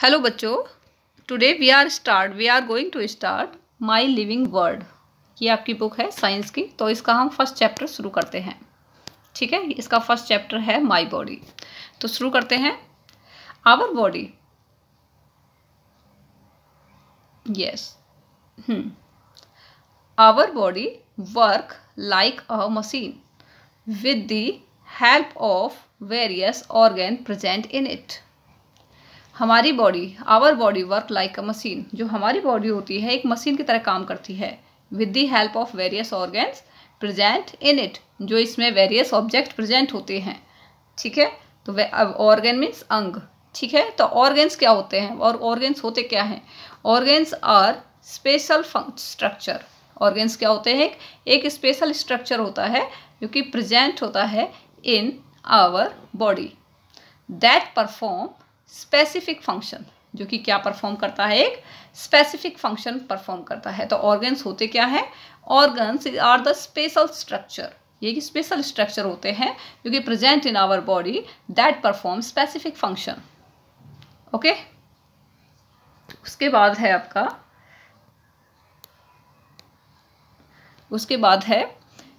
Hello बच्चों, today we are going to start my living world. ये आपकी book है साइंस की, तो इसका हम फर्स्ट चैप्टर शुरू करते हैं। ठीक है, इसका फर्स्ट चैप्टर है माई बॉडी। तो शुरू करते हैं। Our body, yes, our body work like a machine with the help of various organ present in it। हमारी body, our body work like a machine, जो हमारी बॉडी होती है एक मशीन की तरह काम करती है। With the help of various organs present in it, जो इसमें वेरियस ऑब्जेक्ट प्रेजेंट होते हैं। ठीक है, तो ऑर्गन मीन्स अंग। ठीक है, तो ऑर्गन्स क्या होते हैं और ऑर्गन्स होते क्या हैं? Organs are special structure. Organs क्या होते हैं? एक स्पेशल स्ट्रक्चर होता है जो कि प्रेजेंट होता है in our body that perform specific function, जो कि क्या परफॉर्म करता है? एक स्पेसिफिक फंक्शन परफॉर्म करता है। तो ऑर्गन्स होते क्या है? Organs are the special structure, ये स्पेशल स्ट्रक्चर होते हैं जो कि present in our body that perform specific function. Okay, उसके बाद है आपका, उसके बाद है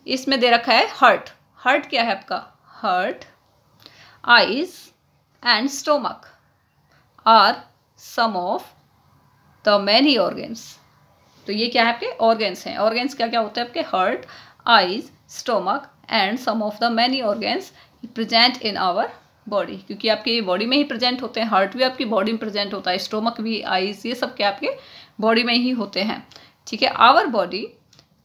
इसमें दे रखा है हार्ट। हार्ट क्या है आपका? Heart, eyes and stomach are some of the many organs. तो ये क्या है? आपके ऑर्गन्स हैं। ऑर्गन्स क्या क्या होते हैं आपके? Heart, eyes, stomach and some of the many organs present in our body, क्योंकि आपके बॉडी में ही प्रेजेंट होते हैं। हार्ट भी आपकी बॉडी में प्रेजेंट होता है, स्टोमक भी, आईज, ये सब क्या आपके बॉडी में ही होते हैं। ठीक है, our body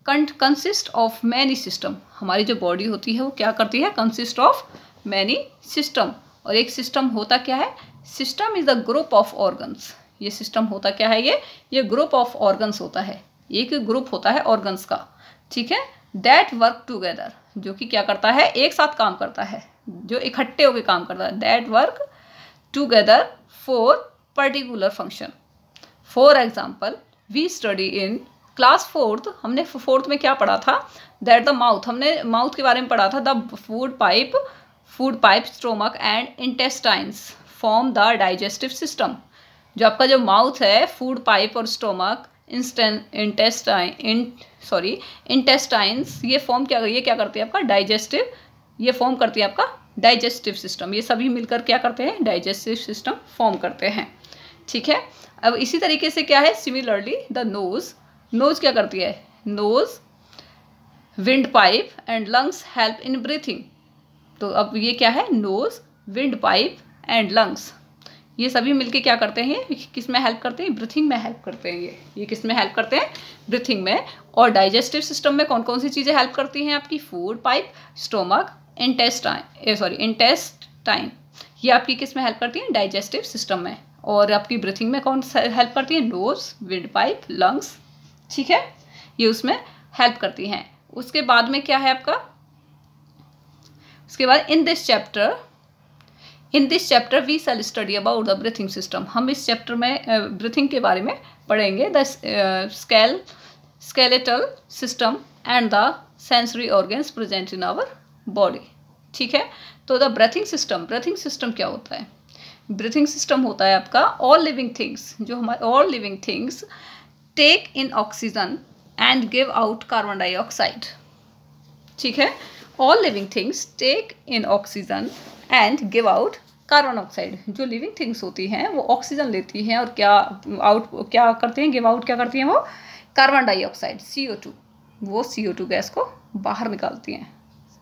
consist of many system. हमारी जो बॉडी होती है वो क्या करती है? Consist of many system. और एक सिस्टम होता क्या है? System is a group of organs. ये सिस्टम होता क्या है? ये ग्रुप ऑफ ऑर्गन्स होता है, एक ग्रुप होता है ऑर्गन्स का। ठीक है, दैट वर्क टुगेदर, जो कि क्या करता है? एक साथ काम करता है, जो इकट्ठे होकर काम करता है। That work together for particular function. For example, we study in class fourth, हमने फोर्थ में क्या पढ़ा था? दैट द माउथ, हमने माउथ के बारे में पढ़ा था। The food pipe, stomach and intestines form the digestive system. जो आपका जो माउथ है, फूड पाइप और स्टोमक, इंटेस्टाइन्स, ये फॉर्म क्या, ये क्या करती है आपका? डाइजेस्टिव, ये फॉर्म करती है आपका डाइजेस्टिव सिस्टम। ये सभी मिलकर क्या करते हैं? डाइजेस्टिव सिस्टम फॉर्म करते हैं। ठीक है, अब इसी तरीके से क्या है? सिमिलरली द नोज, नोज क्या करती है? Nose, wind pipe and lungs help in breathing. तो अब ये क्या है? Nose, wind pipe and lungs, ये सभी मिलके क्या करते हैं? किस में हेल्प करते हैं? ब्रीथिंग में हेल्प करते हैं। ये किस में हेल्प करते हैं? ब्रीथिंग में। और डाइजेस्टिव सिस्टम में कौन कौन सी चीज़ें हेल्प करती हैं आपकी? फूड पाइप, स्टोमक, इंटेस्टाइन, ये आपकी किस में हेल्प करती हैं? डाइजेस्टिव सिस्टम में। और आपकी ब्रीथिंग में कौन हेल्प करती है? Nose, wind pipe, lungs. ठीक है, ये उसमें हेल्प करती हैं। उसके बाद में क्या है आपका? उसके बाद in this chapter we shall study about the breathing system. हम इस चैप्टर में ब्रीथिंग के बारे में पढ़ेंगे। The skeletal system and the sensory organs present in our body. ठीक है, तो द ब्रीथिंग सिस्टम क्या होता है? ब्रीथिंग सिस्टम होता है आपका ऑल लिविंग थिंग्स, जो हमारे all living things take in oxygen and give out carbon dioxide. ठीक है, all living things take in oxygen and give out carbon oxide. जो लिविंग थिंग्स होती हैं वो ऑक्सीजन लेती हैं और क्या करती हैं? गिव आउट क्या करती हैं? वो कार्बन डाइऑक्साइड, CO2, वो CO2 गैस को बाहर निकालती हैं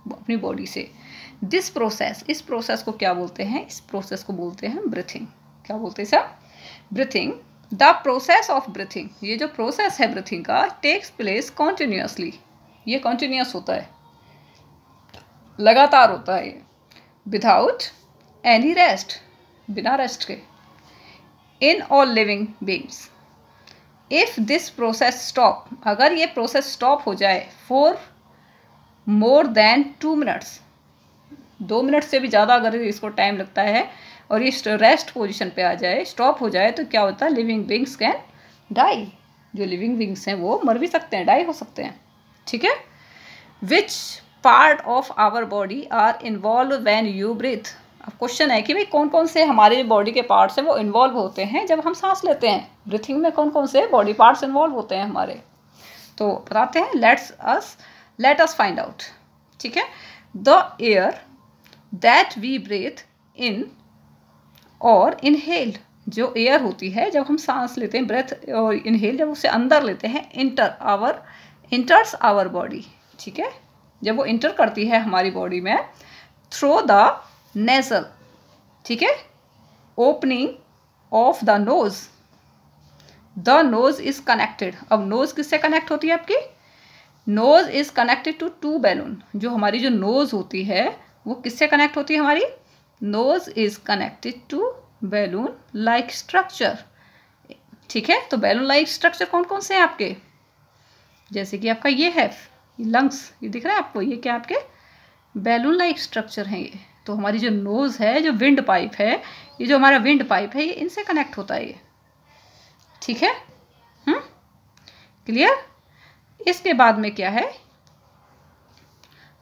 अपनी बॉडी से। इस प्रोसेस को क्या बोलते हैं? इस प्रोसेस को बोलते हैं ब्रीथिंग। क्या बोलते हैं sir? Breathing. The process of breathing, ये जो प्रोसेस है ब्रीथिंग का, टेक्स प्लेस कॉन्टिन्यूसली, ये कॉन्टिन्यूस होता है, लगातार होता है, विदाउट एनी रेस्ट, बिना रेस्ट के, in all living beings. If this process stop, अगर ये प्रोसेस स्टॉप हो जाए for more than 2 minutes, 2 minute से भी ज़्यादा अगर इसको टाइम लगता है और इस रेस्ट पोजीशन पे आ जाए, स्टॉप हो जाए, तो क्या होता है? Living beings can die. जो लिविंग बींग्स हैं वो मर भी सकते हैं, डाई हो सकते हैं। ठीक है, which part of our body are involve when you breathe. अब क्वेश्चन है कि भाई कौन कौन से हमारे बॉडी के पार्ट्स हैं वो इन्वॉल्व होते हैं जब हम सांस लेते हैं। ब्रीथिंग में कौन कौन से बॉडी पार्ट्स इन्वॉल्व होते हैं हमारे, तो बताते हैं। Let us find out. ठीक है, the air that we breathe in or inhaled, जो एयर होती है जब हम सांस लेते हैं, ब्रेथ और इनहेल जब उसे अंदर लेते हैं, इंटर्स आवर बॉडी। ठीक है, जब वो इंटर करती है हमारी बॉडी में थ्रू द नेजल, ठीक है, opening of the nose. The nose is connected. अब नोज किससे कनेक्ट होती है आपकी? Nose is connected to 2 balloon. जो हमारी जो नोज होती है वो किससे कनेक्ट होती है हमारी? Nose is connected to balloon like structure. ठीक है, तो बैलून लाइक स्ट्रक्चर कौन कौन से हैं आपके? जैसे कि आपका ये है लंग्स, ये दिख रहा है आपको, ये क्या आपके बैलून लाइक स्ट्रक्चर हैं ये। तो हमारी जो नोज है, जो विंड पाइप है, ये जो हमारा विंड पाइप है, ये इनसे कनेक्ट होता है ये। ठीक है, क्लियर? इसके बाद में क्या है?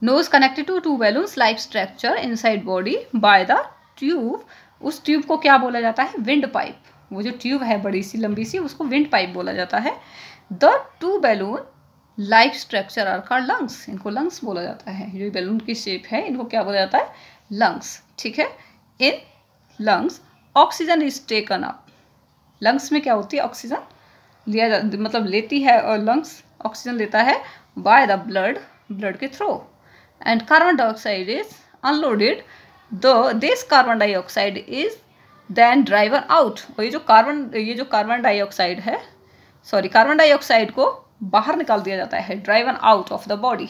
Nose connected to 2 balloons like structure inside body by the tube. उस ट्यूब को क्या बोला जाता है? Wind pipe. वो जो ट्यूब है बड़ी सी लंबी सी, उसको विंड पाइप बोला जाता है। The 2 balloon like structure are called lungs. इनको लंग्स बोला जाता है। जो बैलून की शेप है इनको क्या बोला जाता है? लंग्स। ठीक है, in lungs oxygen is taken up. Lungs में क्या होती है? ऑक्सीजन लिया मतलब लेती है, और लंग्स ऑक्सीजन लेता है बाय द ब्लड के थ्रू। And carbon dioxide is unloaded. This carbon dioxide is then driven out. और ये जो कार्बन डाइऑक्साइड है, सॉरी, कार्बन डाइऑक्साइड को बाहर निकाल दिया जाता है, driven out of the body.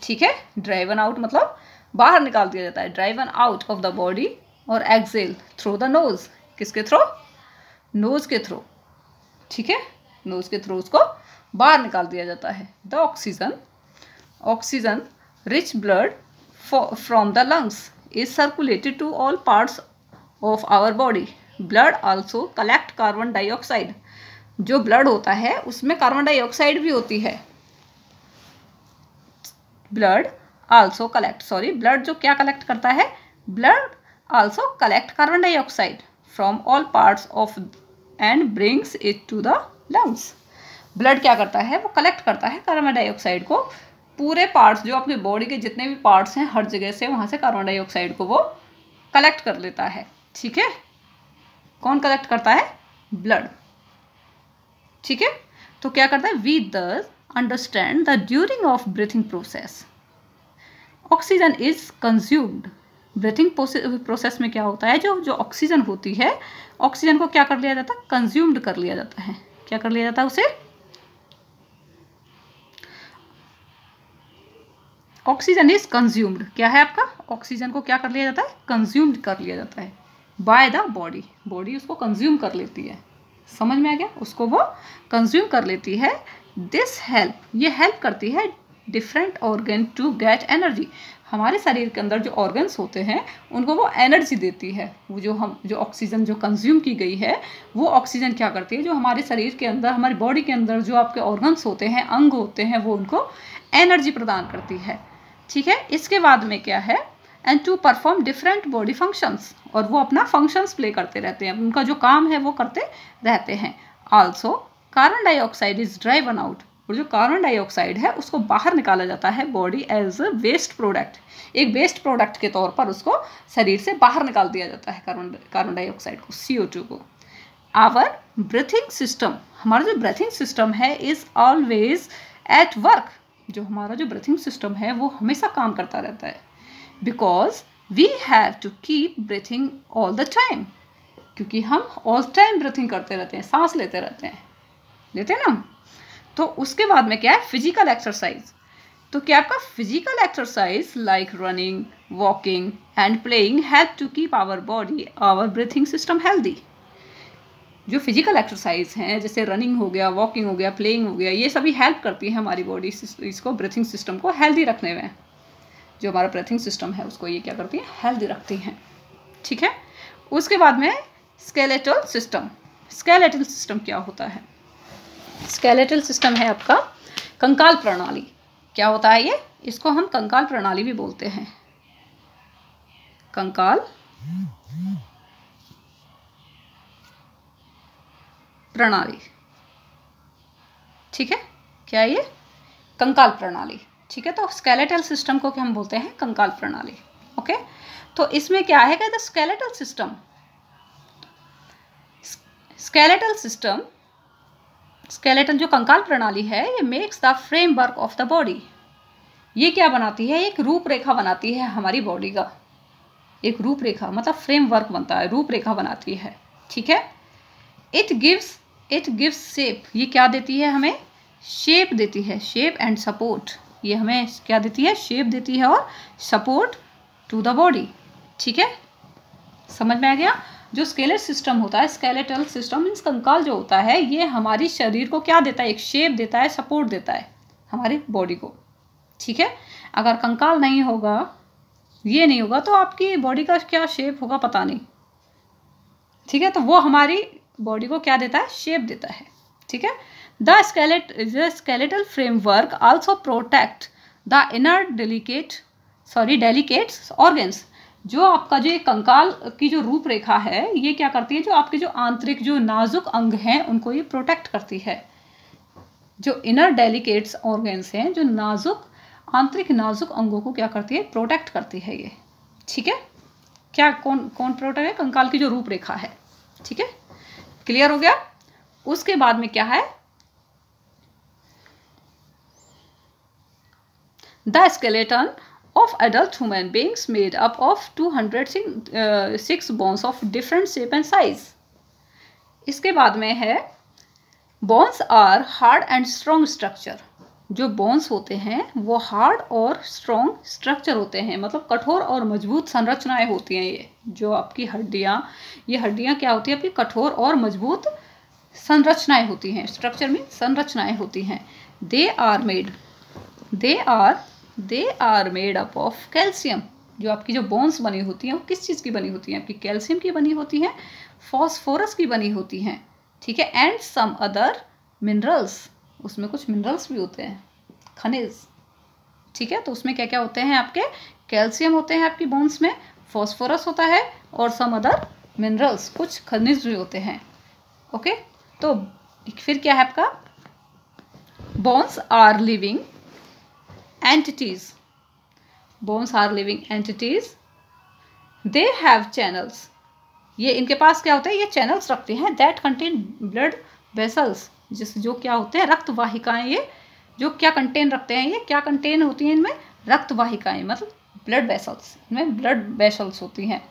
ठीक है, ड्राइवन आउट मतलब बाहर निकाल दिया जाता है, driven out of the body. और एक्सेल थ्रू द नोज। किसके थ्रू? नोज के थ्रू। ठीक है, नोज के थ्रू उसको बाहर निकाल दिया जाता है। The oxygen rich blood from the lungs is circulated to all parts of our body. Blood also collect carbon dioxide. जो ब्लड होता है उसमें कार्बन डाइऑक्साइड भी होती है। ब्लड जो क्या कलेक्ट करता है? Blood also collect carbon dioxide from all parts of and brings it to the lungs. Blood क्या करता है? वो कलेक्ट करता है कार्बन डाइऑक्साइड को, पूरे पार्ट्स, जो अपनी बॉडी के जितने भी पार्ट्स हैं, हर जगह से वहाँ से कार्बन डाइऑक्साइड को वो कलेक्ट कर लेता है। ठीक है, कौन कलेक्ट करता है? ब्लड। ठीक है, तो क्या करता है? वी दस understand the during of breathing process oxygen is consumed. Breathing process में क्या होता है? जो ऑक्सीजन होती है, ऑक्सीजन को क्या कर लिया जाता है? कंज्यूम्ड कर लिया जाता है। क्या कर लिया जाता है उसे? Oxygen is consumed. क्या है आपका? ऑक्सीजन को क्या कर लिया जाता है? कंज्यूम्ड कर लिया जाता है बाय द बॉडी। बॉडी उसको कंज्यूम कर लेती है। समझ में आ गया? उसको वो कंज्यूम कर लेती है। दिस हेल्प, ये हेल्प करती है different organ to get energy. हमारे शरीर के अंदर जो ऑर्गन्स होते हैं उनको वो एनर्जी देती है। वो जो ऑक्सीजन जो कंज्यूम की गई है, वो ऑक्सीजन क्या करती है? जो हमारे शरीर के अंदर, हमारी बॉडी के अंदर जो आपके ऑर्गन्स होते हैं, अंग होते हैं, वो उनको एनर्जी प्रदान करती है। ठीक है, इसके बाद में क्या है? And to perform different body functions. और वो अपना फंक्शंस प्ले करते रहते हैं, उनका जो काम है वो करते रहते हैं। Also carbon dioxide is driven out. और जो कार्बन डाइऑक्साइड है उसको बाहर निकाला जाता है body as a waste product. एक वेस्ट प्रोडक्ट के तौर पर उसको शरीर से बाहर निकाल दिया जाता है कार्बन डाइऑक्साइड को, CO2 को। आवर ब्रीथिंग सिस्टम, हमारा जो ब्रीथिंग सिस्टम है, इज ऑलवेज एट वर्क। जो हमारा जो ब्रीथिंग सिस्टम है वो हमेशा काम करता रहता है। Because we have to keep breathing all the time. क्योंकि हम ऑल टाइम ब्रीथिंग करते रहते हैं, सांस लेते रहते हैं, लेते हैं ना। तो उसके बाद में क्या है? Physical exercise. तो क्या आपका physical exercise like running, walking and playing help to keep our body, our breathing system healthy. जो फिजिकल एक्सरसाइज हैं, जैसे रनिंग हो गया, वॉकिंग हो गया, प्लेइंग हो गया, ये सभी हेल्प करती है हमारी बॉडी इसको, ब्रीथिंग सिस्टम को हेल्दी रखने में। जो हमारा ब्रीथिंग सिस्टम है उसको ये क्या करती है? हेल्दी रखती हैं। ठीक है, उसके बाद में स्केलेटल सिस्टम। स्केलेटल सिस्टम क्या होता है? स्केलेटल सिस्टम है आपका कंकाल प्रणाली। क्या होता है ये? इसको हम कंकाल प्रणाली भी बोलते हैं। कंकाल प्रणाली। ठीक है, क्या है ये? कंकाल प्रणाली। ठीक है, तो स्केलेटल सिस्टम को क्या हम बोलते हैं? कंकाल प्रणाली। ओके, तो इसमें क्या है the skeletal system. Skeletal system, skeletal जो कंकाल प्रणाली है, ये makes the framework of the body. ये क्या बनाती है? एक रूपरेखा बनाती है हमारी बॉडी का। एक रूपरेखा मतलब फ्रेमवर्क बनता है, रूपरेखा बनाती है। ठीक है, इट गिव्स शेप। ये क्या देती है? हमें शेप देती है, शेप एंड सपोर्ट। ये हमें क्या देती है? शेप देती है और सपोर्ट टू द बॉडी। ठीक है, समझ में आ गया? जो स्केलेटल सिस्टम होता है, स्केलेटल सिस्टम मीन्स कंकाल जो होता है, ये हमारी शरीर को क्या देता है? एक शेप देता है, सपोर्ट देता है हमारी बॉडी को। ठीक है, अगर कंकाल नहीं होगा, ये नहीं होगा, तो आपकी बॉडी का क्या शेप होगा पता नहीं। ठीक है, तो वो हमारी बॉडी को क्या देता है? शेप देता है। ठीक है, the skeletal framework also protect the inner delicate organs. जो आपका जो कंकाल की जो रूपरेखा है, ये क्या करती है? जो आपके जो आंतरिक जो नाजुक अंग हैं, उनको ये प्रोटेक्ट करती है। जो इनर डेलिकेट्स ऑर्गन्स हैं, जो नाजुक आंतरिक नाजुक अंगों को क्या करती है? प्रोटेक्ट करती है ये। ठीक है, क्या कौन प्रोटेक्ट है? कंकाल की जो रूपरेखा है। ठीक है, क्लियर हो गया? उसके बाद में क्या है? The skeleton of adult human beings made up of 206 bones of different shape and size. इसके बाद में है bones are hard and strong structure. जो bones होते हैं वो hard और strong structure होते हैं, मतलब कठोर और मजबूत संरचनाएं होती हैं। ये जो आपकी हड्डियाँ, ये हड्डियाँ क्या होती है? आपकी कठोर और मजबूत संरचनाएं होती हैं। स्ट्रक्चर में संरचनाएं होती हैं। They are made up of calcium. जो आपकी जो बोन्स बनी होती हैं वो किस चीज़ की बनी होती हैं? आपकी कैल्शियम की बनी होती हैं, फॉस्फोरस की बनी होती हैं। ठीक है, एंड सम अदर मिनरल्स। उसमें कुछ मिनरल्स भी होते हैं, खनिज। ठीक है, तो उसमें क्या क्या होते हैं? आपके कैल्शियम होते हैं आपकी बोन्स में, फॉस्फोरस होता है, और सम अदर मिनरल्स, कुछ खनिज भी होते हैं। ओके, तो फिर क्या है आपका? Bones are living entities. Bones are living entities. They have channels. ये इनके पास क्या होता है? ये चैनल्स रखते हैं that contain blood vessels. जो क्या होते हैं? रक्त वाहिकाएं। ये जो क्या कंटेन रखते हैं? ये क्या कंटेन होती हैं इनमें? रक्त वाहिकाएं, मतलब ब्लड वेसल्स। इनमें ब्लड वेसल्स होती हैं।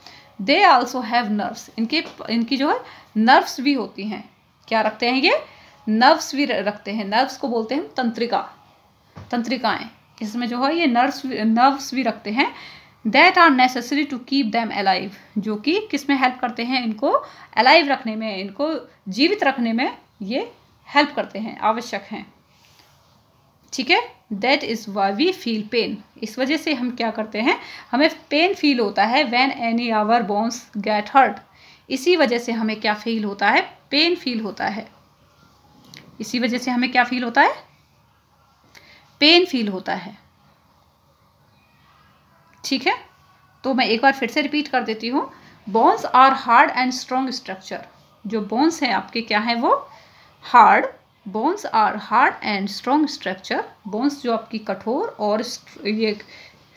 They also have nerves. इनकी जो है नर्व्स भी होती हैं। क्या रखते हैं ये? नर्व्स भी रखते हैं। नर्व्स को बोलते हैं तंत्रिकाएं। इसमें जो है ये नर्व्स भी रखते हैं। That are necessary to keep them alive. जो कि किस में हेल्प करते हैं? इनको अलाइव रखने में, इनको जीवित रखने में ये हेल्प करते हैं, आवश्यक हैं। ठीक है, that is why we feel pain. इस वजह से हम क्या करते हैं? हमें पेन फील होता है when any our bones get hurt. इसी वजह से हमें क्या फील होता है? पेन फील होता है। इसी वजह से हमें क्या फील होता है? पेन फील होता है। ठीक है, तो मैं एक बार फिर से रिपीट कर देती हूँ। Bones are hard and strong structure. जो बोन्स हैं आपके क्या है? वो hard. Bones are hard and strong structure. Bones जो आपकी कठोर और ये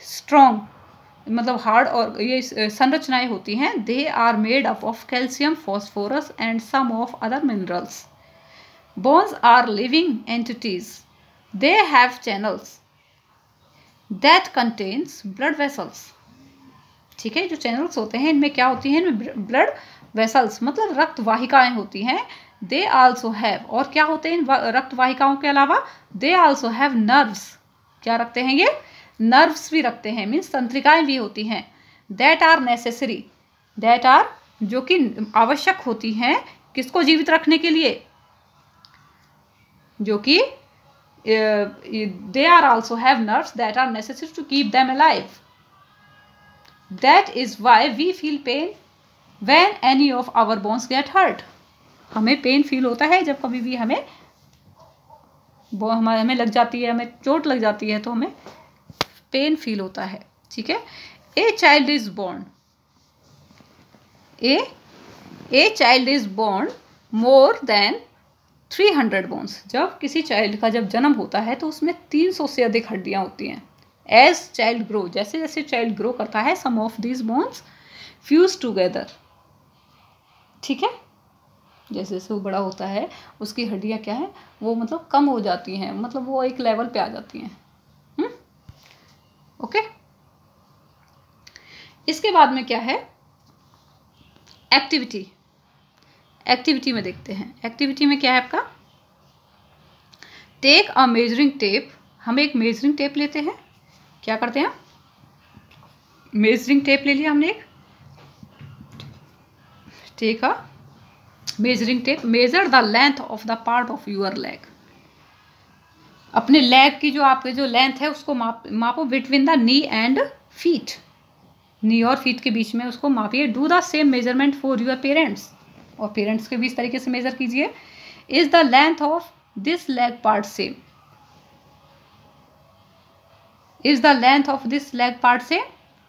स्ट्रॉन्ग, मतलब हार्ड और ये संरचनाएं होती हैं। They are made up of calcium, phosphorus and some of other minerals. Bones are living entities. They have channels that contains blood vessels. ठीक है, जो चैनल्स होते हैं इनमें क्या होती हैं? इनमें ब्लड वेसल्स मतलब रक्त वाहिकाएं होती हैं। They also have, और क्या होते हैं इन रक्त वाहिकाओं के अलावा? They also have nerves. क्या रखते हैं ये? नर्व्स भी रखते हैं, मीन्स तंत्रिकाएं भी होती हैं। That are necessary. That are, जो कि आवश्यक होती हैं किसको जीवित रखने के लिए? जो कि they are also have nerves that are necessary to keep them alive. That is why we feel pain when any of our bones get hurt. हमें पेन फील होता है जब कभी भी हमें लग जाती है, हमें चोट लग जाती है, तो हमें पेन फील होता है। ठीक है, a child is born. A child is born more than 300 bones. जब किसी चाइल्ड का जब जन्म होता है तो उसमें 300 से अधिक हड्डियां होती हैं। एज चाइल्ड ग्रो, जैसे जैसे चाइल्ड ग्रो करता है, some of these bones fuse together. ठीक है, जैसे जैसे वो बड़ा होता है उसकी हड्डियां क्या है, वो मतलब कम हो जाती हैं, मतलब वो एक लेवल पे आ जाती हैं। ओके, इसके बाद में क्या है, एक्टिविटी। एक्टिविटी में देखते हैं, एक्टिविटी में क्या है आपका, टेक अ मेजरिंग टेप। हम एक मेजरिंग टेप लेते हैं, क्या करते हैं, मेजरिंग टेप ले लिया हमने एक, take a measuring tape, measure the length of the part of your leg. अपने लेग की जो आपके जो लेंथ है उसको मापो between the knee and feet, knee और फीट के बीच में उसको मापिए। Do the same measurement for your parents, और पेरेंट्स के भी इस तरीके से मेजर कीजिए। Is the length of this leg part same, is the length of this leg part same,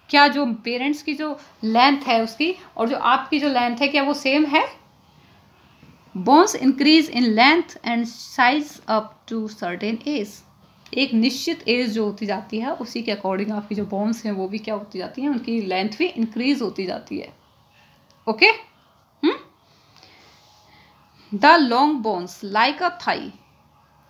क्या जो पेरेंट्स की जो लेंथ है उसकी और जो आपकी जो लेंथ है क्या वो सेम है। Bones increase in length and size up to certain age, एक निश्चित एज जो होती जाती है उसी के अकॉर्डिंग आपकी जो बोन्स हैं वो भी क्या होती जाती हैं, उनकी लेंथ भी इंक्रीज होती जाती है। Okay, the long bones like a thigh,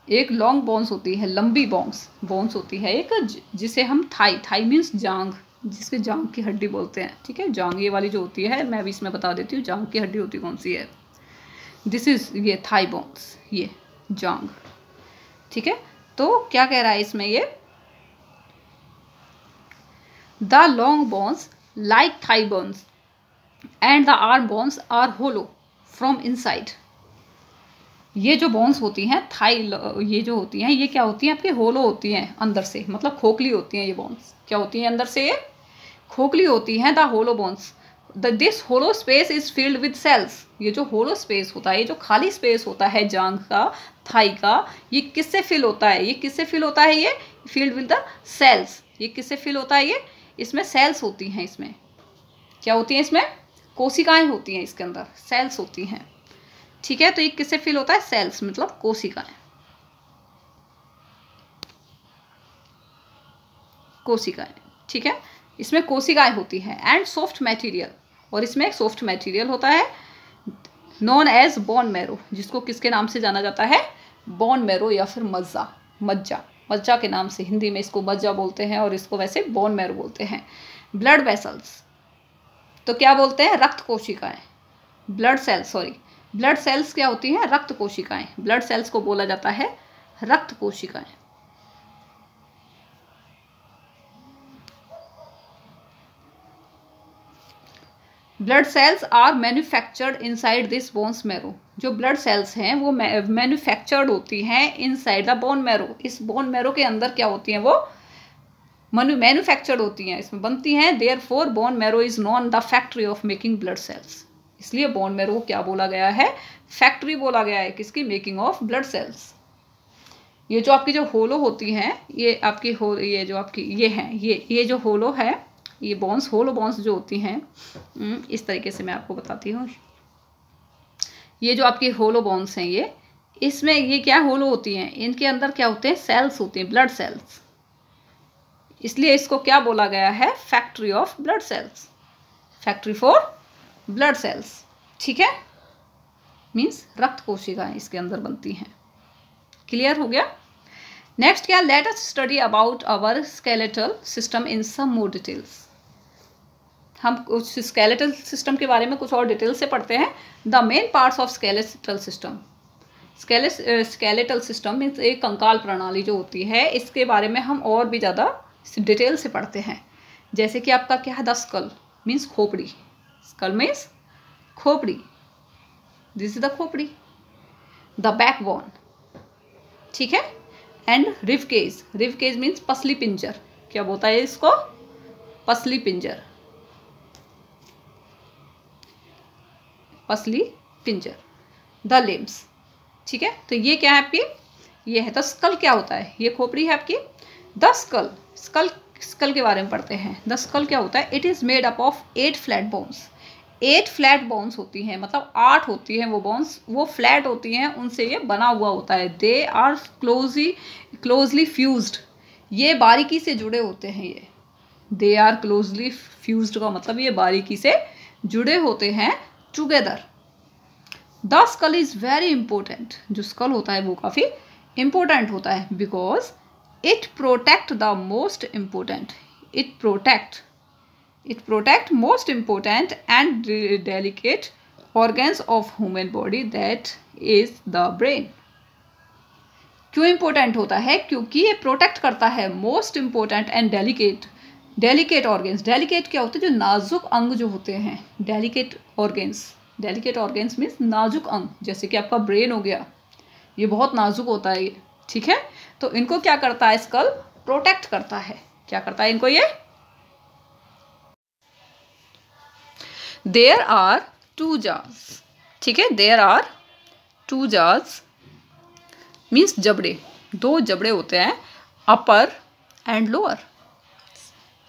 एक लॉन्ग बोन्स होती है, लंबी बोन्स होती है एक, जिसे हम थाई मीन्स जांग, जिसके जांग की हड्डी बोलते हैं। ठीक है, जांग ये वाली जो होती है, मैं भी इसमें बता देती हूँ जांग की हड्डी होती कौन सी है। दिस इज ये थाई बोन्स, ये जांग। ठीक है, तो क्या कह रहा है इसमें ये, the long bones like thigh bones and the arm bones are hollow from inside. ये जो बोन्स होती हैं थाई, ये जो होती हैं ये क्या होती हैं आपकी, होलो होती हैं अंदर से, मतलब खोखली होती हैं ये बोन्स, क्या होती हैं अंदर से, ये खोखली होती हैं। The hollow bones, this hollow space is filled with cells, ये जो होलो स्पेस होता है, ये जो खाली स्पेस होता है जांग का, थाई का, ये किससे फिल होता है, ये किससे फिल होता है, ये फिल्ड विद द सेल्स। ये किससे फिल होता है, ये इसमें सेल्स होती हैं, इसमें क्या होती हैं, इसमें कोशिकाएं होती हैं, इसके अंदर सेल्स होती हैं। ठीक है, तो ये किससे फिल होता है, सेल्स मतलब कोशिकाएं, कोशिकाएं। ठीक है, इसमें कोशिकाएं होती हैं एंड सॉफ्ट मटेरियल, और इसमें एक सॉफ्ट मटेरियल होता है नॉन एज बोन मैरो, जिसको किसके नाम से जाना जाता है, बोन मैरो या फिर मज्जा के नाम से, हिंदी में इसको मज्जा बोलते हैं और इसको वैसे बोन मैरो बोलते हैं। ब्लड वेसल्स, तो क्या बोलते हैं, रक्त कोशिकाएं, ब्लड सेल्स क्या होती हैं, रक्त कोशिकाएं, ब्लड सेल्स को बोला जाता है रक्त कोशिकाएं। Blood cells are manufactured inside this bones marrow, जो ब्लड सेल्स हैं वो मैन्युफैक्चर्ड होती हैं इनसाइड द बोन मैरो, इस बोन मैरो के अंदर क्या होती हैं, वो मैन्युफैक्चर्ड होती हैं, इसमें बनती हैं। Therefore bone marrow is known the factory of making blood cells, इसलिए बोन मैरो को क्या बोला गया है, फैक्ट्री बोला गया है, किसकी, मेकिंग ऑफ ब्लड सेल्स। ये जो आपकी जो होलो होती हैं, ये आपकी ये जो आपकी ये हैं, ये जो होलो है, ये बोन्स, होलो बोन्स जो होती हैं, इस तरीके से मैं आपको बताती हूँ। ये जो आपकी होलो बोन्स हैं, ये इसमें ये क्या होलो होती हैं, इनके अंदर क्या होते हैं, सेल्स होती हैं, ब्लड सेल्स, इसलिए इसको क्या बोला गया है, factory of blood cells, factory for blood cells. ठीक है, मीन्स रक्त कोशिकाएं इसके अंदर बनती हैं। क्लियर हो गया। नेक्स्ट क्या, let us study about our skeletal system in some more details. हम कुछ स्केलेटल सिस्टम के बारे में कुछ और डिटेल से पढ़ते हैं। The main parts of skeletal system, skeletal system means एक कंकाल प्रणाली जो होती है, इसके बारे में हम और भी ज़्यादा डिटेल से पढ़ते हैं। जैसे कि आपका क्या है, द स्कल मीन्स खोपड़ी, स्कल मीन्स खोपड़ी, दिस इज द खोपड़ी। द बैकबोन, ठीक है, एंड रिवकेज, रिवकेज मीन्स पसली पिंजर, क्या बोलता है इसको, पसली पिंजर, पसली पिंजर। द लिम्स, ठीक है, तो ये क्या है आपकी, ये है। तो स्कल क्या होता है, ये खोपड़ी है आपकी। द स्कल, स्कल के बारे में पढ़ते हैं। द स्कल क्या होता है, it is made up of 8 flat bones, 8 flat bones होती हैं, मतलब 8 होती हैं वो बोन्स, वो फ्लैट होती हैं, उनसे ये बना हुआ होता है। दे आर क्लोजली फ्यूज्ड, ये बारीकी से जुड़े होते हैं। ये दे आर क्लोजली फ्यूज्ड का मतलब ये बारीकी से जुड़े होते हैं together. The skull is very important, जो स्कल होता है वो काफ़ी इंपॉर्टेंट होता है, because it protect the most important, it protect most important and delicate organs of human body, that is the brain। क्यों इंपॉर्टेंट होता है? क्योंकि ये प्रोटेक्ट करता है most important and delicate organs. Delicate क्या होते हैं? जो नाजुक अंग जो होते हैं, डेलिकेट ऑर्गेन्स मीन्स नाजुक अंग, जैसे कि आपका ब्रेन हो गया, ये बहुत नाजुक होता है ये, ठीक है। तो इनको क्या करता है? स्कल प्रोटेक्ट करता है। क्या करता है इनको? ये देयर आर 2 jaws, ठीक है। देयर आर 2 jaws मीन्स जबड़े, 2 जबड़े होते हैं, अपर एंड लोअर,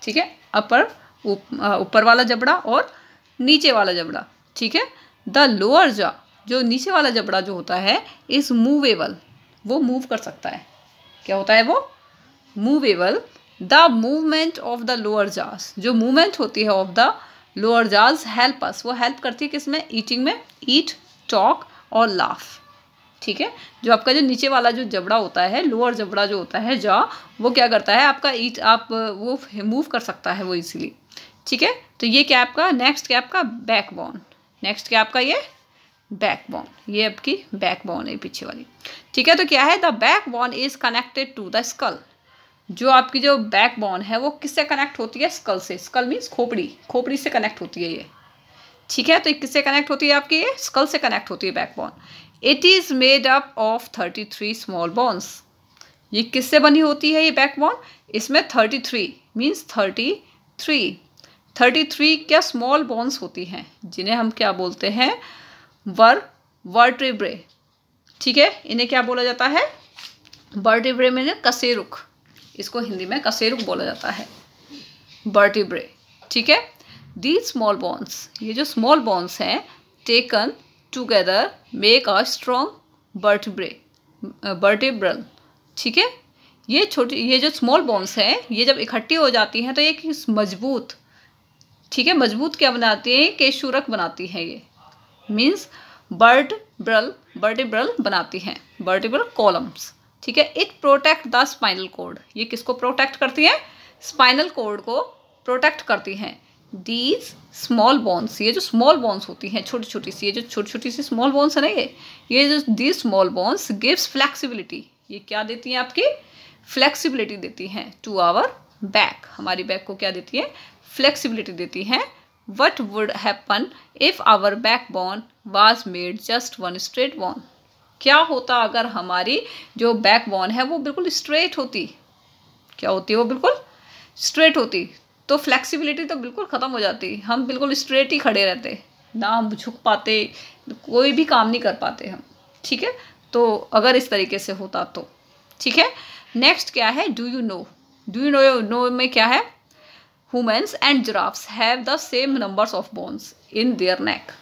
ठीक है। अपर ऊपर वाला जबड़ा और नीचे वाला जबड़ा, ठीक है। द लोअर जा, जो नीचे वाला जबड़ा जो होता है, इज मूवेबल, वो मूव कर सकता है। क्या होता है वो? Movable. The movement of the lower जास, जो मूवमेंट होती है ऑफ द लोअर जाज हेल्प अस, वो हेल्प करती है किसमें? ईटिंग में, ईट, टॉक और लाफ, ठीक है। जो आपका जो नीचे वाला जो जबड़ा होता है, लोअर जबड़ा जो होता है जा, वो क्या करता है? आपका वो मूव कर सकता है वो इजीली, ठीक है। तो ये क्या आपका नेक्स्ट, क्या आपका बैकबोन, नेक्स्ट क्या आपका ये बैकबोन, ये आपकी बैकबोन है पीछे वाली, ठीक है। तो क्या है? The backbone is connected to the skull, जो आपकी जो बैकबोन है वो किससे कनेक्ट होती है? स्कल से। स्कल मीन्स खोपड़ी से कनेक्ट होती है ये, ठीक है। तो किससे कनेक्ट होती है आपकी? ये स्कल से कनेक्ट होती है backbone. It is made up of 33 small bones, ये किससे बनी होती है ये बैकबोन? इसमें 33 मीन्स 33 क्या स्मॉल बोन्स होती हैं, जिन्हें हम क्या बोलते हैं? वर्टिब्रे, ठीक है। इन्हें क्या बोला जाता है? वर्टिब्रे में कशेरुक, इसको हिंदी में कशेरुक बोला जाता है, वर्टिब्रे, ठीक है। दीज स्मॉल बोन्स, ये जो स्मॉल बोन्स हैं, taken together make a strong vertebral, ठीक है। ये जो स्मॉल बोन्स हैं, ये जब इकट्ठी हो जाती हैं तो ये मजबूत, ठीक है, मजबूत क्या बनाती है? केशूरक बनाती है ये, मीन्स वर्टिब्रल बनाती हैं, वर्टिब्रल कॉलम्स, ठीक है। It protect the spinal cord, ये किसको प्रोटेक्ट करती है? स्पाइनल कॉर्ड को प्रोटेक्ट करती हैं। दीज स्मॉल बोन्स, ये जो स्मॉल बोन्स होती हैं छोटी छोटी सी, ये जो छोटी छोटी सी स्मॉल बोन्स है ना, ये जो these small bones gives flexibility, ये क्या देती हैं? आपकी फ्लेक्सिबिलिटी देती हैं टू आवर बैक, हमारी बैक को क्या देती है? फ्लेक्सिबिलिटी देती हैं। What would happen if our backbone was made just one straight bone, क्या होता अगर हमारी जो बैकबोन है वो बिल्कुल स्ट्रेट होती? क्या होती है? वो बिल्कुल स्ट्रेट होती, तो फ्लेक्सिबिलिटी तो बिल्कुल ख़त्म हो जाती, हम बिल्कुल स्ट्रेट ही खड़े रहते, ना हम झुक पाते, कोई भी काम नहीं कर पाते हम, ठीक है। तो अगर इस तरीके से होता तो, ठीक है। नेक्स्ट क्या है? डू यू नो में क्या है? Humans and giraffes have the same numbers of bones in their neck,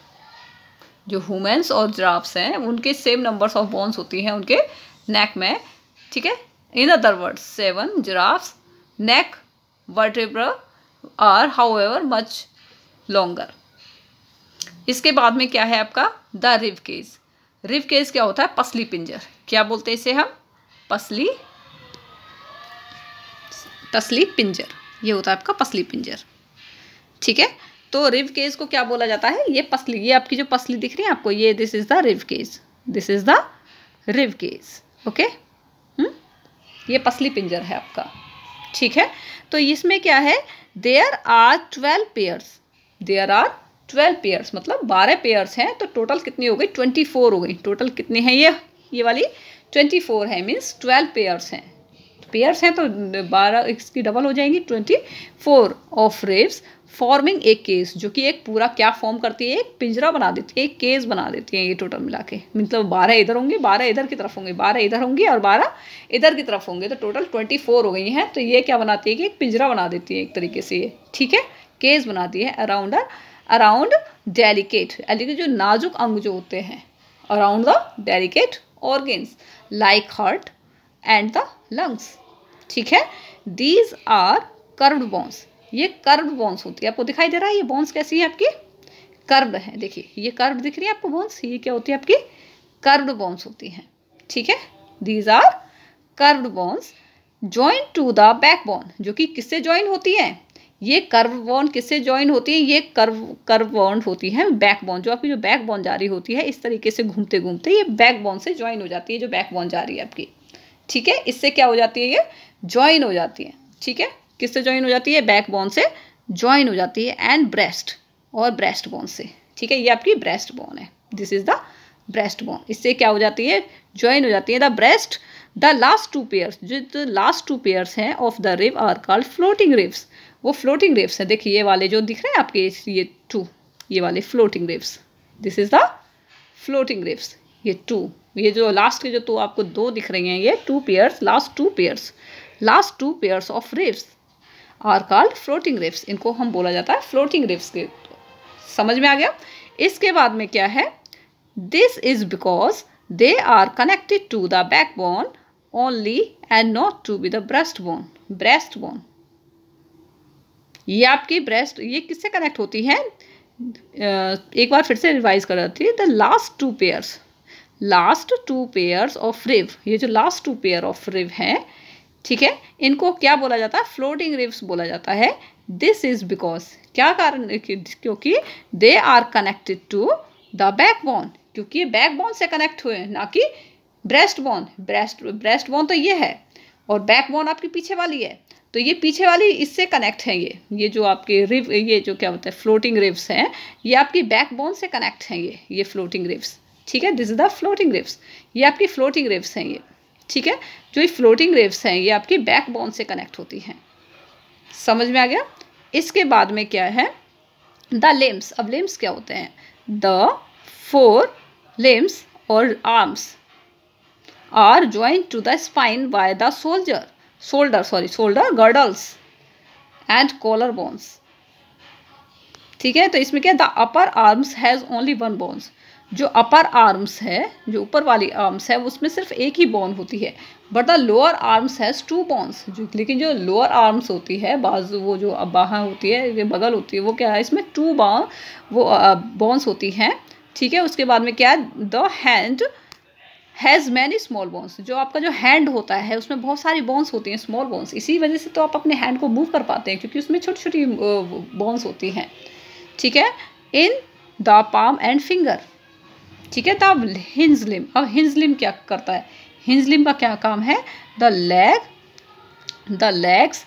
जो ह्यूमन्स और जिराफ्स हैं उनके सेम नंबर्स ऑफ बोन्स होती हैं उनके नेक में, ठीक है। In other words 7 giraffe's neck vertebra are however much longer. इसके बाद में क्या है आपका? The rib cage. Rib cage क्या होता है? पसली पिंजर, क्या बोलते हैं इसे हम? तसली पिंजर, ये होता है आपका पसली पिंजर, ठीक है। तो रिब केज को क्या बोला जाता है? ये पसली, ये आपकी जो पसली दिख रही है आपको, ये this is the rib cage, this is the rib cage, okay. ये पसली पिंजर है आपका, ठीक है। तो इसमें क्या है? There are 12 pairs, there are 12 pairs मतलब 12 पेयर्स हैं, तो टोटल कितनी हो गई? 24 हो गई। टोटल कितनी है ये वाली? 24 है, मीन्स 12 पेयर्स हैं। पेयर्स हैं तो 12 इसकी डबल हो जाएंगी, 24 ऑफ रिब्स फॉर्मिंग एक केस, जो कि एक पूरा क्या फॉर्म करती है? एक पिंजरा बना देती है, एक केस बना देती है ये टोटल मिला के। मतलब 12 इधर होंगे, 12 इधर की तरफ होंगे, 12 इधर होंगे और 12 इधर की तरफ होंगे, तो टोटल 24 हो गई हैं। तो ये क्या बनाती है कि एक पिंजरा बना देती है एक तरीके से ये, ठीक है, केस बनाती है अराउंड डेलिकेट जो नाजुक अंग जो होते हैं around the delicate organs like heart and the lungs. ठीक है, दीज आर कर्व्ड बोन्स, ये कर्व्ड बोन्स होती है। आपको दिखाई दे रहा है ये बोन्स कैसी है आपकी, कर्व्ड है। देखिए ये कर्व्ड दिख रही है आपको बोन्स, ये क्या होती है आपकी कर्व्ड बोन्स होती हैं। ठीक है, these are curved bones join to the backbone, जो कि किससे जॉइन होती है, ये कर्व बोन किससे जॉइन होती है, ये कर्व बोन होती है बैकबोन। जो आपकी जो बैकबोन जा रही होती है इस तरीके से घूमते घूमते ये बैकबोन से जॉइन हो जाती है, जो बैकबोन जा रही है आपकी। ठीक है, इससे क्या हो जाती है, ये जॉइन हो जाती है। ठीक है, किससे जॉइन हो जाती है, बैकबोन से जॉइन हो जाती है, एंड ब्रेस्ट और ब्रेस्ट बोन से। ठीक है, ये आपकी ब्रेस्ट बोन है, this is the breast bone. इससे क्या हो जाती है, जॉइन हो जाती है the breast. The last two pairs, जो लास्ट टू पेयर्स हैं of the rib are called floating ribs, वो फ्लोटिंग रिब्स है। देखिए ये वाले जो दिख रहे हैं आपके, ये टू, ये वाले floating ribs, this is the floating ribs. ये टू, ये जो लास्ट के जो तो आपको दो दिख रही हैं, ये two pairs, last two pairs of ribs are called floating ribs. इनको हम बोला जाता है फ्लोटिंग रिब्स के। समझ में आ गया। इसके बाद में क्या है, this is because they are connected to the backbone only and not to be the breast bone. ये आपकी ब्रेस्ट, ये किससे कनेक्ट होती है, एक बार फिर से रिवाइज कर रही थी। The last two pairs of rib, ये जो last two pair of rib हैं, ठीक है, इनको क्या बोला जाता है, फ्लोटिंग रिब्स बोला जाता है। दिस इज बिकॉज, क्या कारण, क्योंकि they are connected to the backbone, क्योंकि ये बैकबोन से कनेक्ट हुए हैं, ना कि ब्रेस्ट बोन तो ये है और बैकबोन आपकी पीछे वाली है, तो ये पीछे वाली इससे कनेक्ट है। ये जो आपके रिब, ये जो क्या होता है फ्लोटिंग रिब्स हैं, ये आपकी बैकबोन से कनेक्ट हैं, ये फ्लोटिंग रिब्स। ठीक है, this is the floating ribs, ये आपकी फ्लोटिंग रिब्स हैं ये। ठीक है, जो ये फ्लोटिंग रिब्स हैं ये आपकी बैकबोन से कनेक्ट होती हैं। समझ में आ गया। इसके बाद में क्या है, द लिम्स। अब लिम्स क्या होते हैं, the 4 limbs or arms are joined to the spine by the shoulder girdles and collar bones। ठीक है, तो इसमें क्या, the upper arms has only 1 bones. जो अपर आर्म्स है, जो ऊपर वाली आर्म्स है, उसमें सिर्फ एक ही बोन होती है। But the lower arms has 2 bones. लेकिन जो लोअर आर्म्स होती है, बाजू, वो जो बाहाँ होती है, ये बगल होती है, वो क्या है, इसमें 2 बोन्स होती हैं। ठीक है, उसके बाद में क्या है, the hand has many small bones. जो आपका जो हैंड होता है उसमें बहुत सारी बोन्स होती हैं, स्मॉल बोन्स। इसी वजह से तो आप अपने हैंड को मूव कर पाते हैं, क्योंकि उसमें छोटी छोटी बोन्स होती हैं। ठीक है, in the palm and finger. ठीक है, तब हिंज लिम। अब हिंज लिम क्या करता है, हिंज लिम का क्या काम है, द लेग्स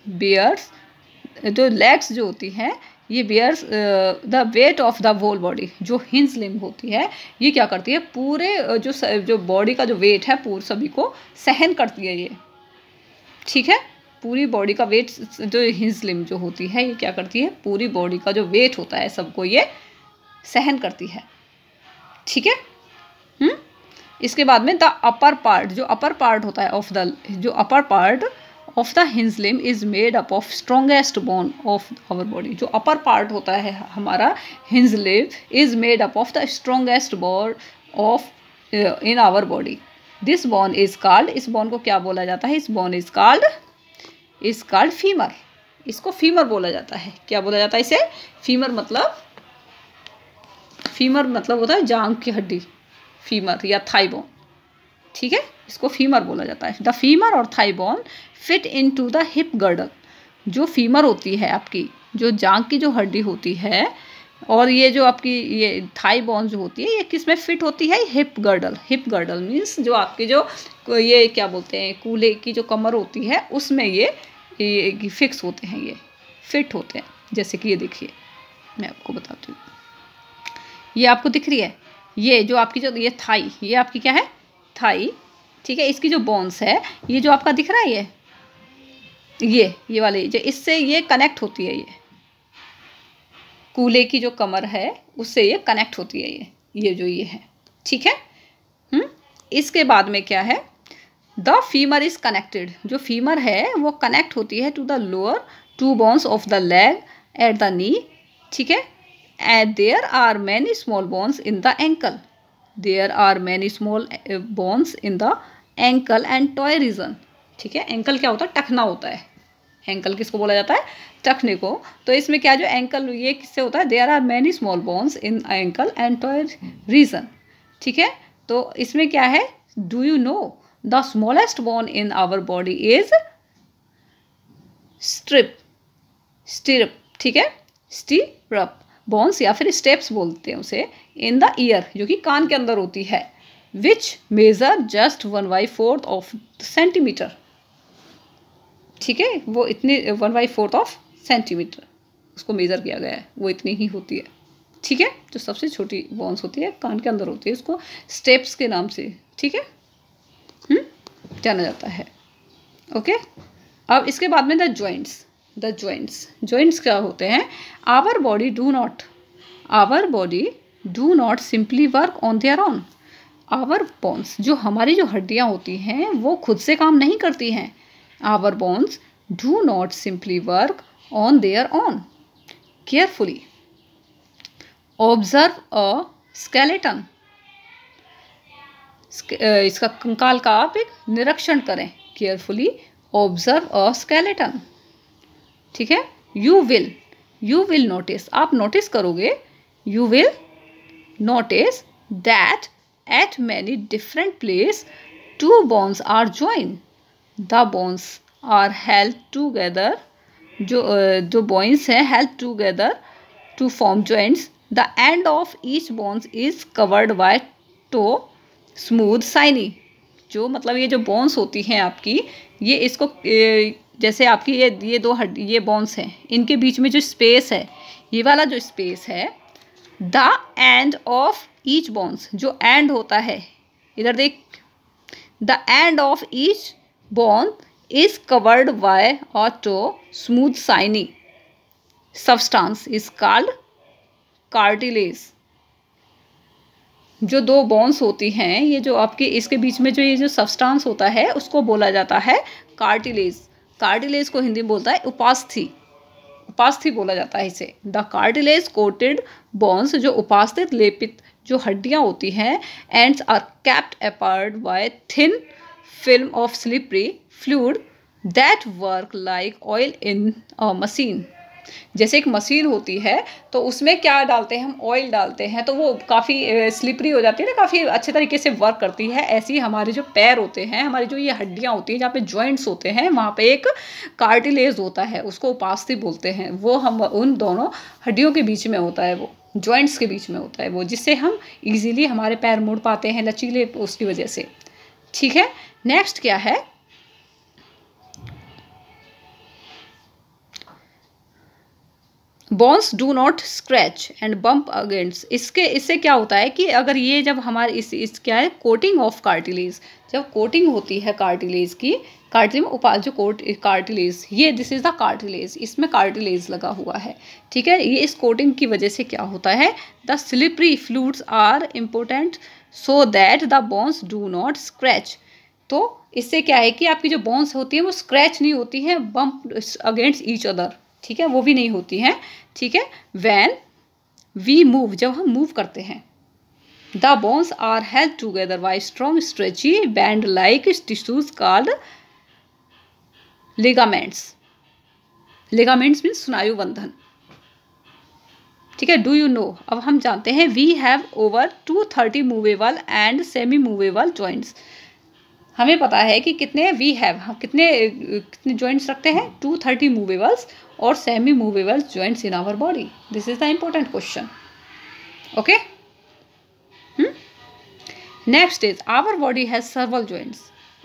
बियर्स, जो लेग्स जो होती हैं ये bears the weight of the whole body. जो हिंज लिम होती है ये क्या करती है, पूरे जो बॉडी का जो वेट है पूरे सभी को सहन करती है ये। ठीक है, पूरी बॉडी का वेट, जो हिंज लिम जो होती है ये क्या करती है, पूरी बॉडी का जो वेट होता है सबको ये सहन करती है। ठीक है, इसके बाद में द अपर पार्ट, जो अपर पार्ट होता है जो upper part of the hind limb is made up of strongest bone of our body. जो अपर पार्ट होता है हमारा hind limb is made up of the strongest bone of in our body. This bone is called, इस bone को क्या बोला जाता है, इस बोन इज कॉल्ड फीमर। इसको फीमर बोला जाता है। क्या बोला जाता है इसे, फीमर मतलब होता है जांघ की हड्डी, फीमर या थाई बोन। ठीक है, इसको फीमर बोला जाता है। द फीमर और thigh bone fit into the hip girdle. जो फीमर होती है आपकी, जो जांघ की जो हड्डी होती है, और ये जो आपकी ये थाई बोन जो होती है ये किस में फिट होती है, hip girdle. Hip girdle means जो आपकी जो ये क्या बोलते हैं, कूल्हे की जो कमर होती है उसमें ये फिक्स होते हैं, ये फिट होते हैं। जैसे कि ये देखिए, मैं आपको बताती हूँ, ये आपको दिख रही है, ये जो आपकी जो ये थाई, ये आपकी क्या है, थाई। ठीक है, इसकी जो बोन्स है, ये जो आपका दिख रहा है, ये वाले जो इससे ये कनेक्ट होती है, ये कूल्हे की जो कमर है उससे ये कनेक्ट होती है, ये जो ये है। ठीक है, इसके बाद में क्या है, द फीमर इज कनेक्टेड। जो फीमर है वो कनेक्ट होती है to the lower 2 bones of the leg at the knee. ठीक है, there are many small bones in the ankle, there are many small bones in the ankle and toe region. ठीक है, ankle क्या होता है, टखना होता है। एंकल किसको बोला जाता है, टखने को। तो इसमें क्या जो एंकल ये किससे होता है, there are many small bones in ankle and toe region. ठीक है, तो इसमें क्या है, do you know the smallest bone in our body is stirrup. ठीक है, स्टिरप बोन्स या फिर स्टेप्स बोलते हैं उसे, इन द ईयर, जो कि कान के अंदर होती है, विच मेजर जस्ट 1/4 ऑफ सेंटीमीटर। ठीक है, वो इतनी 1/4 ऑफ सेंटीमीटर उसको मेजर किया गया है, वो इतनी ही होती है। ठीक है, जो सबसे छोटी बोन्स होती है कान के अंदर होती है, उसको स्टेप्स के नाम से, ठीक है, जाना जाता है। ओके, अब इसके बाद में द जॉइंट्स क्या होते हैं, our body do not simply work on their own. Our bones, जो हमारी जो हड्डियाँ होती हैं वो खुद से काम नहीं करती हैं। Our bones do not simply work on their own. Carefully observe a skeleton, इसका कंकाल का आप एक निरीक्षण करें। Carefully observe a skeleton. ठीक है, यू विल नोटिस, आप नोटिस करोगे, you will notice that at many different place 2 bones are joined, the bones are held together, जो बोन्स हैं held together to form joints, the end of each bones is covered by to smooth shiny. जो मतलब ये जो bones होती हैं आपकी, ये इसको जैसे आपकी ये दो हड्डी, ये बोन्स हैं, इनके बीच में जो स्पेस है, ये वाला जो स्पेस है, the end of each bones, जो एंड होता है, इधर देख, the end of each bone is covered by a tough smooth shiny substance is called cartilage. जो 2 बोन्स होती हैं, ये जो आपके इसके बीच में जो ये जो सब्सटेंस होता है उसको बोला जाता है कार्टिलेज। कार्टिलेज को हिंदी में बोलता है उपास्थि बोला जाता है इसे। द कार्टिलेज कोटेड बोन्स, जो उपास्थित लेपित जो हड्डियाँ होती हैं, ends are kept apart by thin film of slippery fluid that work like oil in a machine. जैसे एक मशीन होती है तो उसमें क्या डालते हैं हम, ऑयल डालते हैं, तो वो काफ़ी स्लिपरी हो जाती है ना, काफ़ी अच्छे तरीके से वर्क करती है। ऐसे ही हमारे जो पैर होते हैं, हमारी जो ये हड्डियाँ होती हैं, जहाँ पे जॉइंट्स होते हैं, वहाँ पे एक कार्टिलेज होता है, उसको उपास्थि बोलते हैं। वो हम उन दोनों हड्डियों के बीच में होता है, वो जॉइंट्स के बीच में होता है वो, जिससे हम ईजिली हमारे पैर मुड़ पाते हैं, लचीले उसकी वजह से। ठीक है, नेक्स्ट क्या है, bones do not scratch and bump against. इससे क्या होता है कि अगर ये जब हमारे इस क्या है, कोटिंग ऑफ कार्टिलेज, जब कोटिंग होती है कार्टिलेज की, कार्टिलेज में जो कार्टिलेज, ये दिस इज द कार्टिलेज, इसमें कार्टिलेज लगा हुआ है। ठीक है, ये इस कोटिंग की वजह से क्या होता है, the slippery fluids are important so that the bones do not scratch. तो इससे क्या है कि आपकी जो बोन्स होती है वो स्क्रैच नहीं होती हैं, बम्प अगेंस्ट ईच अदर, ठीक है, वो भी नहीं होती हैं। ठीक है, व्हेन वी मूव, जब हम मूव करते हैं, the bones are held together by strong stretchy band like tissues called ligaments. Ligaments means स्नायु बंधन। ठीक है, डू यू नो, अब हम जानते हैं, we have over 230 movable and semi movable joints. हमें पता है कि कितने वी हैव, हम कितने जॉइंट्स रखते हैं, 230 मूवेबल्स और semi movable joints in our body. This is the important question. Okay, next is our body has several joints.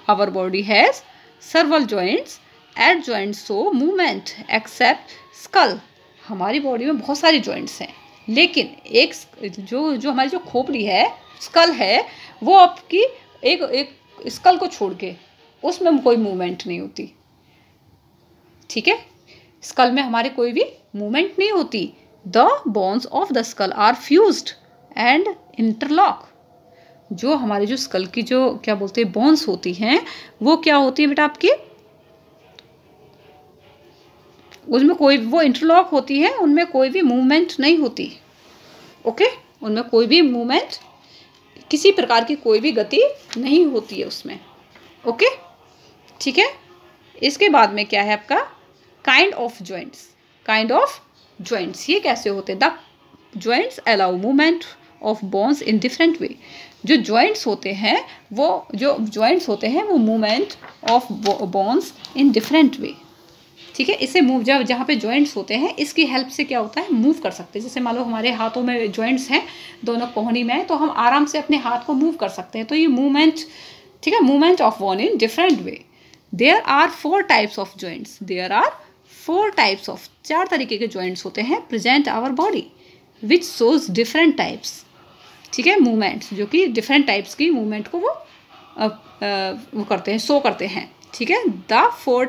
Our body has several joints at joints so movement except skull. हमारी बॉडी में बहुत सारी joints हैं, लेकिन एक जो हमारी जो खोपड़ी है, स्कल है, वो आपकी एक स्कल को छोड़ के उसमें कोई मूवमेंट नहीं होती। ठीक है, स्कल में हमारे कोई भी मूवमेंट नहीं होती। The bones of the skull are fused and interlock. जो हमारे जो स्कल की जो क्या बोलते हैं बोन्स होती हैं, वो क्या होती है बेटा आपकी, उसमें कोई वो इंटरलॉक होती है, उनमें कोई भी मूवमेंट नहीं होती। ओके, उनमें कोई भी मूवमेंट, किसी प्रकार की कोई भी गति नहीं होती है उसमें। ओके, ठीक है। इसके बाद में क्या है आपका kind of joints. Kind of joints ये कैसे होते हैं? The joints allow movement of bones in different वे। जो जॉइंट्स होते हैं वो movement of bones in different वे। ठीक है, इसे मूव, जब जहाँ पे जॉइंट्स होते हैं इसकी हेल्प से क्या होता है, मूव कर सकते हैं। जैसे मान लो हमारे हाथों में जॉइंट्स हैं, दोनों कोहनी में, तो हम आराम से अपने हाथ को मूव कर सकते हैं। तो ये मूवमेंट, ठीक है, movement of bone in different way. There are 4 types of joints. There are 4 types of, 4 तरीके के जॉइंट्स होते हैं present our body which shows different types. ठीक है, मूवमेंट्स जो कि डिफरेंट टाइप्स की मूवमेंट को वो करते हैं, शो करते हैं। ठीक है, the 4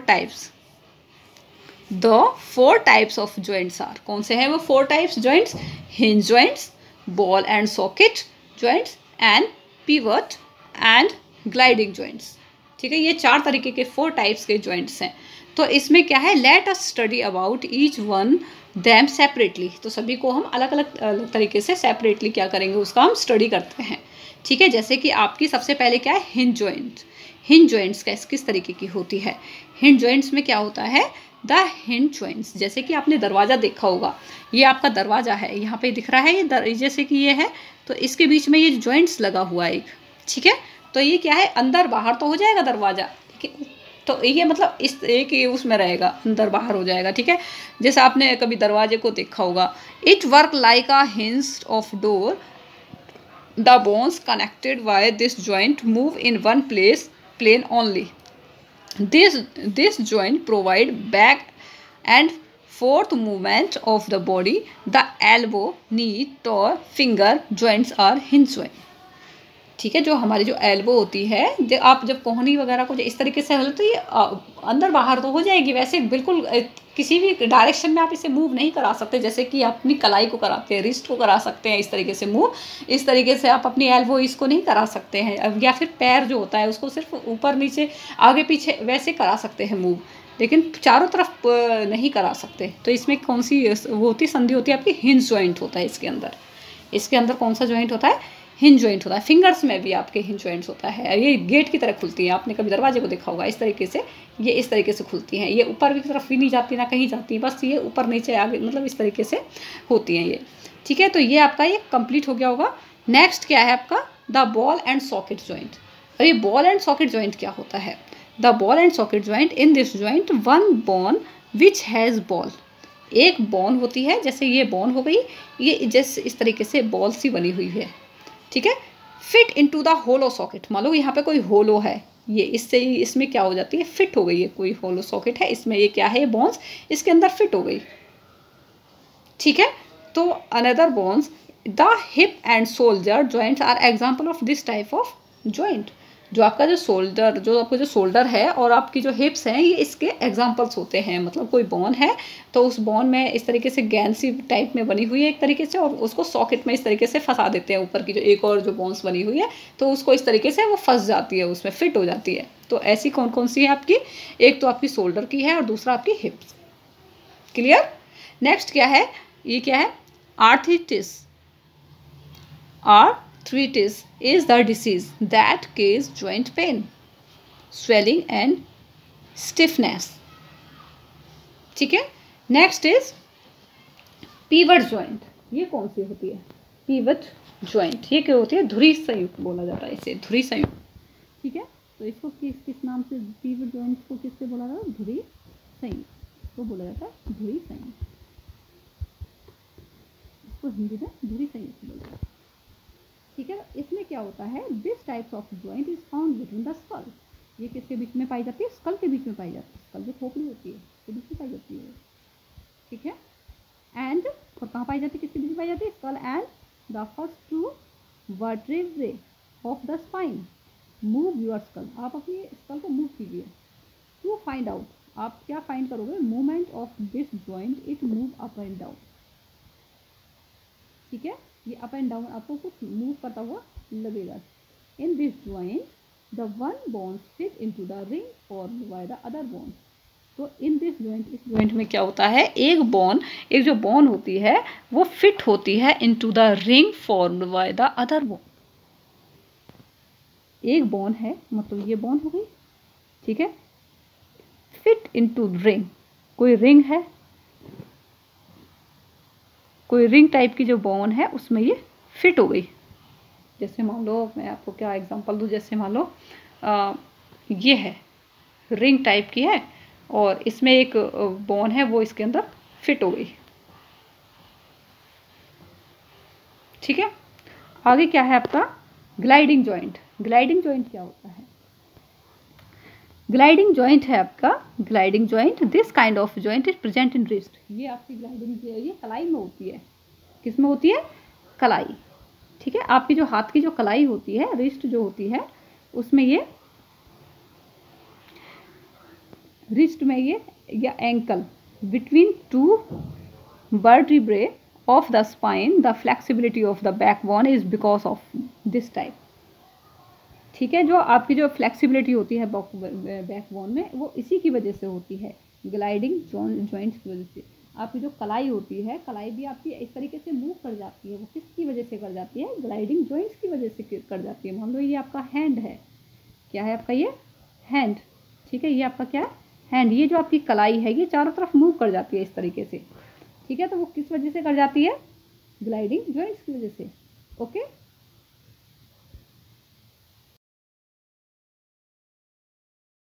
types of joints are, कौन से हैं वो 4 types joints? Hinge joints, ball and socket joints and pivot and gliding joints. ठीक है, ये 4 तरीके के 4 टाइप्स के जॉइंट्स हैं। तो इसमें क्या है, late us study about each one them separately. तो सभी को हम अलग अलग तरीके से सेपरेटली क्या करेंगे, उसका हम स्टडी करते हैं। ठीक है, जैसे कि आपकी सबसे पहले क्या है, हिंज जॉइंट। हिंज जॉइंट्स किस तरीके की होती है? हिंज जॉइंट्स में क्या होता है, द हिंज जॉइंट्स, जैसे कि आपने दरवाज़ा देखा होगा, ये आपका दरवाज़ा है, यहाँ पे दिख रहा है ये जैसे कि ये है, तो इसके बीच में ये जॉइंट्स लगा हुआ है एक। ठीक है, तो ये क्या है, अंदर बाहर तो हो जाएगा दरवाज़ा, ठीक है, तो ये मतलब इस एक उसमें रहेगा, अंदर बाहर हो जाएगा। ठीक है, जैसे आपने कभी दरवाजे को देखा होगा, it work like a hinge of door, the bones connected by this joint move in one plane only. This joint provide back and forth movement of the body. The elbow, knee, toe, finger joints are hinge joint. ठीक है, जो हमारी जो elbow होती है, आप जब कोहनी वगैरह को इस तरीके से हो तो ये अंदर बाहर तो हो जाएगी, वैसे बिल्कुल किसी भी डायरेक्शन में आप इसे मूव नहीं करा सकते। जैसे कि आप अपनी कलाई को कराते हैं, रिस्ट को करा सकते हैं इस तरीके से मूव, इस तरीके से आप अपनी एल्बो इसको नहीं करा सकते हैं, या फिर पैर जो होता है उसको सिर्फ ऊपर नीचे आगे पीछे वैसे करा सकते हैं मूव, लेकिन चारों तरफ नहीं करा सकते। तो इसमें कौन सी वो होती संधि होती है आपकी, हिंज जॉइंट होता है इसके अंदर कौन सा जॉइंट होता है, हिंज जॉइंट होता है। फिंगर्स में भी आपके हिंज जॉइंट्स होता है, ये गेट की तरह खुलती है, आपने कभी दरवाजे को देखा होगा, इस तरीके से ये इस तरीके से खुलती हैं, ये ऊपर की तरफ भी नहीं जाती ना कहीं जाती, बस ये ऊपर नीचे आगे मतलब इस तरीके से होती हैं ये। ठीक है, तो ये आपका ये कंप्लीट हो गया होगा। नेक्स्ट क्या है आपका, the ball and socket joint. और ये बॉल एंड सॉकेट जॉइंट क्या होता है, the ball and socket joint, in this joint one bone which has ball, एक बोन होती है, जैसे ये बोन हो गई, ये जैसे इस तरीके से बॉल सी बनी हुई है। ठीक है, fit into the hollow socket, मान लो यहाँ पे कोई होलो है, ये इससे इसमें क्या हो जाती है, फिट हो गई है, कोई होलो सॉकेट है इसमें, ये क्या है, बोन्स इसके अंदर फिट हो गई। ठीक है, तो another bones, the hip and shoulder joints are example of this type of joint. जो आपका जो शोल्डर है और आपकी जो हिप्स हैं, ये इसके एग्जांपल्स होते हैं। मतलब कोई बोन है तो उस बोन में इस तरीके से गैन सी टाइप में बनी हुई है एक तरीके से, और उसको सॉकेट में इस तरीके से फंसा देते हैं, ऊपर की जो एक और जो बोन्स बनी हुई है, तो उसको इस तरीके से वो फंस जाती है, उसमें फिट हो जाती है। तो ऐसी कौन कौन सी है आपकी, एक तो आपकी शोल्डर की है और दूसरा आपकी हिप्स। क्लियर। नेक्स्ट क्या है, ये क्या है, arthritis. Arthritis is the disease that causes joint pain, swelling and stiffness. ठीक है, नेक्स्ट इज पीवट जॉइंट। ये कौन सी होती है, पीवट जॉइंट, ये क्या होती है, धुरी संयुक्त बोला जाता है इसे, धुरी संयुक्त। ठीक है, तो इसको किस नाम से, पीवट जॉइंट को किससे बोला जाता है, धुरी संयुक्त, इसको बोला जाता है धुरी संयुक्त, इसको हिंदी में धुरी संयुक्त बोलते हैं। ठीक है, इसमें क्या होता है, this types of joint is found between the skull. ये किसके बीच में पाई जाती है, स्कल के बीच में पाई जाती है, स्कल जो खोपड़ी होती है उसके बीच में पाई जाती है। ठीक है, एंड और कहाँ पाई जाती है, किसके बीच में पाई जाती है, skull and the first two vertebrae of the spine. Move your skull, आप अपनी स्कल को मूव कीजिए। टू फाइंड आउट, आप क्या फाइंड करोगे, movement of this joint, it move up and down. ठीक है, ये अप एंड डाउन आपको कुछ मूव करता हुआ लगेगा। In this joint the one bones fit into the ring formed by the other bones. तो इन दिस जॉइंट, इस जॉइंट में क्या होता है, एक जो बोन होती है वो फिट होती है into the ring formed by the other bone. एक बोन है, मतलब ये बोन हो गई, ठीक है, फिट इनटू रिंग, कोई रिंग है, कोई रिंग टाइप की जो बोन है उसमें ये फिट हो गई। जैसे मान लो, मैं आपको क्या एग्जांपल दूँ, जैसे मान लो ये है, रिंग टाइप की है और इसमें एक बोन है वो इसके अंदर फिट हो गई, ठीक है। आगे क्या है आपका, ग्लाइडिंग जॉइंट। ग्लाइडिंग जॉइंट क्या होता है, ग्लाइडिंग जॉइंट है आपका, gliding joint, this kind of joint is present in wrist. ये आपकी ग्लाइडिंग ये कलाई में होती है, किस में होती है, कलाई, ठीक है। आपकी जो हाथ की जो कलाई होती है, रिस्ट जो होती है, उसमें ये रिस्ट में ये या ankle between two vertebrae of the spine, the flexibility of the backbone is because of this type, ठीक है। जो आपकी जो फ्लेक्सिबिलिटी होती है बैकबोन में, वो इसी की वजह से होती है, ग्लाइडिंग जॉइंट्स की वजह से। आपकी जो कलाई होती है, कलाई भी आपकी इस तरीके से मूव कर जाती है, वो किसकी वजह से कर जाती है, ग्लाइडिंग जॉइंट्स की वजह से कर जाती है। मान लो ये आपका हैंड है, क्या है आपका ये हैंड, ठीक है, ये आपका क्या है, हैंड। ये जो आपकी कलाई है ये चारों तरफ मूव कर जाती है इस तरीके से, ठीक है। तो वो किस वजह से कर जाती है, ग्लाइडिंग जॉइंट्स की वजह से, ओके।